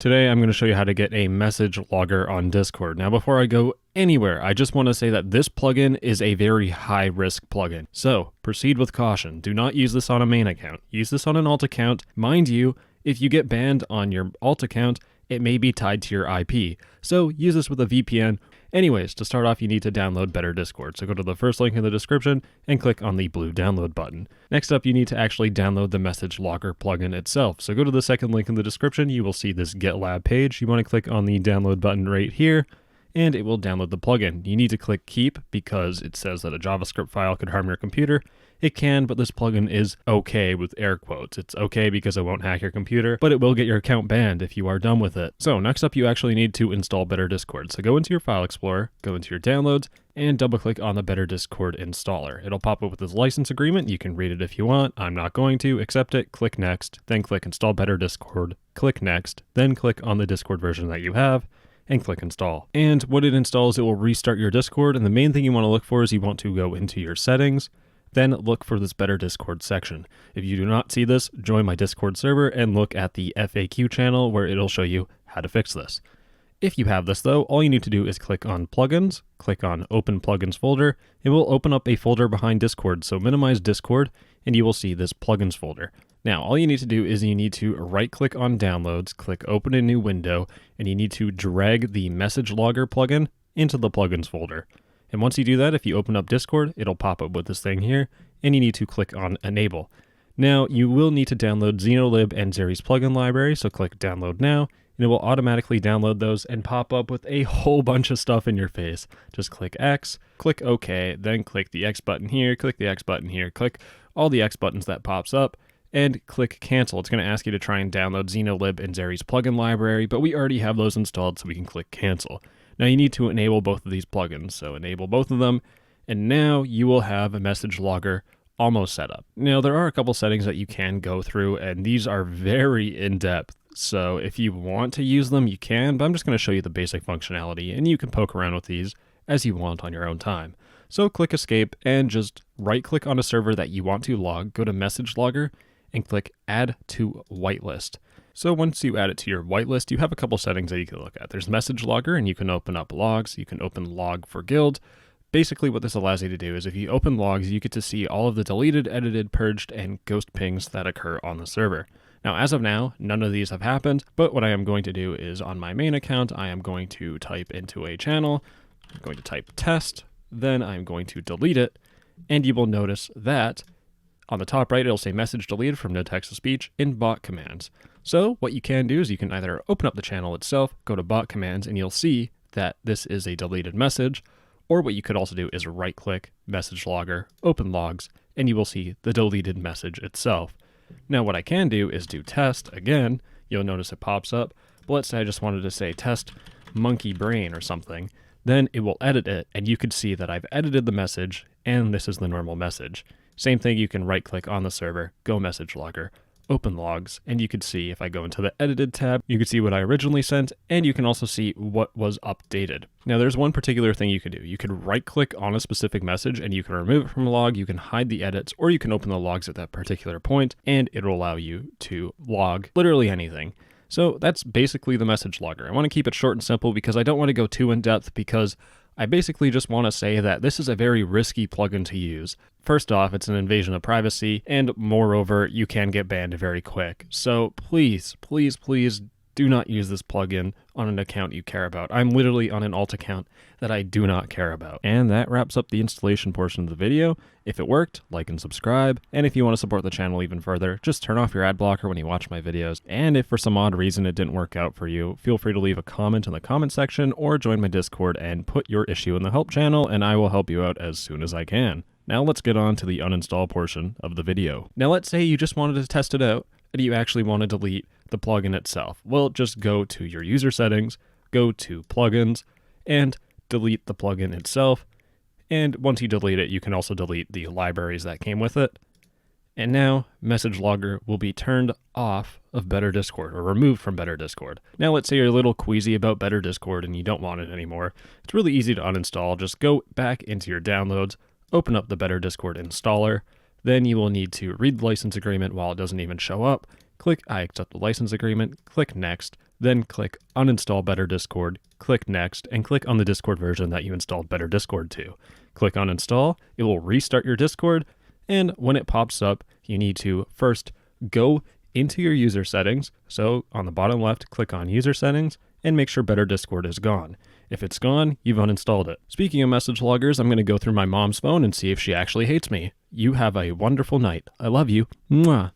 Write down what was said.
Today I'm going to show you how to get a message logger on Discord. Now before I go anywhere, I just want to say that this plugin is a very high risk plugin. So proceed with caution. Do not use this on a main account. Use this on an alt account. Mind you, if you get banned on your alt account, it may be tied to your IP. So use this with a VPN. Anyways, to start off, you need to download Better Discord. So go to the first link in the description and click on the blue download button. Next up, you need to actually download the message logger plugin itself. So go to the second link in the description. You will see this GitLab page. You want to click on the download button right here, and it will download the plugin. You need to click keep because it says that a JavaScript file could harm your computer. It can, but this plugin is okay with air quotes. It's okay because it won't hack your computer, but it will get your account banned if you are done with it. So next up, you actually need to install Better Discord. So go into your file explorer, go into your downloads, and double click on the Better Discord installer. It'll pop up with this license agreement. You can read it if you want. I'm not going to. Accept it, click next, then click install Better Discord, click next, then click on the Discord version that you have, and click install. And when it installs, it will restart your Discord. And the main thing you want to look for is you want to go into your settings, then look for this Better Discord section. If you do not see this, join my Discord server and look at the FAQ channel where it'll show you how to fix this. If you have this though, all you need to do is click on plugins, click on open plugins folder. It will open up a folder behind Discord. So minimize Discord and you will see this plugins folder. Now, all you need to do is you need to right click on downloads, click open a new window, and you need to drag the message logger plugin into the plugins folder. And once you do that, if you open up Discord, it'll pop up with this thing here, and you need to click on enable. Now, you will need to download Xenolib and Xeri's plugin library, so click download now, and it will automatically download those and pop up with a whole bunch of stuff in your face. Just click X, click OK, then click the X button here, click the X button here, click all the X buttons that pops up, and click cancel. It's going to ask you to try and download Xenolib and Xeri's plugin library, but we already have those installed, so we can click cancel. Now you need to enable both of these plugins, so enable both of them, and now you will have a message logger almost set up. Now there are a couple settings that you can go through, and these are very in-depth, so if you want to use them, you can, but I'm just going to show you the basic functionality, and you can poke around with these as you want on your own time. So click escape, and just right-click on a server that you want to log, go to message logger, and click add to whitelist. So once you add it to your whitelist, you have a couple settings that you can look at. There's message logger, and you can open up logs. You can open log for guild. Basically what this allows you to do is if you open logs, you get to see all of the deleted, edited, purged, and ghost pings that occur on the server. Now, as of now, none of these have happened, but what I am going to do is on my main account, I am going to type into a channel. I'm going to type test, then I'm going to delete it, and you will notice that on the top right, it'll say message deleted from no text to speech in bot commands. So what you can do is you can either open up the channel itself, go to bot commands, and you'll see that this is a deleted message. Or what you could also do is right click message logger, open logs, and you will see the deleted message itself. Now what I can do is do test again. You'll notice it pops up. But let's say I just wanted to say test monkey brain or something. Then it will edit it, and you could see that I've edited the message, and this is the normal message. Same thing, you can right click on the server, go message logger, open logs, and you could see if I go into the edited tab, you could see what I originally sent, and you can also see what was updated. Now there's one particular thing you could do. You could right click on a specific message and you can remove it from a log, you can hide the edits, or you can open the logs at that particular point, and it'll allow you to log literally anything. So that's basically the message logger. I want to keep it short and simple because I don't want to go too in depth, because I basically just want to say that this is a very risky plugin to use. First off, it's an invasion of privacy, and moreover, you can get banned very quick. So please, please, please do not use this plugin on an account you care about. I'm literally on an alt account that I do not care about. And that wraps up the installation portion of the video. If it worked, like and subscribe. And if you want to support the channel even further, just turn off your ad blocker when you watch my videos. And if for some odd reason it didn't work out for you, feel free to leave a comment in the comment section or join my Discord and put your issue in the help channel, and I will help you out as soon as I can. Now let's get on to the uninstall portion of the video. Now let's say you just wanted to test it out and you actually want to delete the plugin itself. Well, just go to your user settings, go to plugins, and delete the plugin itself. And once you delete it, you can also delete the libraries that came with it. And now message logger will be turned off of Better Discord, or removed from Better Discord. Now let's say you're a little queasy about Better Discord and you don't want it anymore. It's really easy to uninstall. Just go back into your downloads, open up the Better Discord installer. Then you will need to read the license agreement while it doesn't even show up. Click I accept the license agreement, click next, Then click Uninstall Better Discord, click Next, and click on the Discord version that you installed Better Discord to. Click on Install, it will restart your Discord, and when it pops up, you need to first go into your user settings. So on the bottom left, click on User Settings, and make sure Better Discord is gone. If it's gone, you've uninstalled it. Speaking of message loggers, I'm going to go through my mom's phone and see if she actually hates me. You have a wonderful night. I love you. Mwah.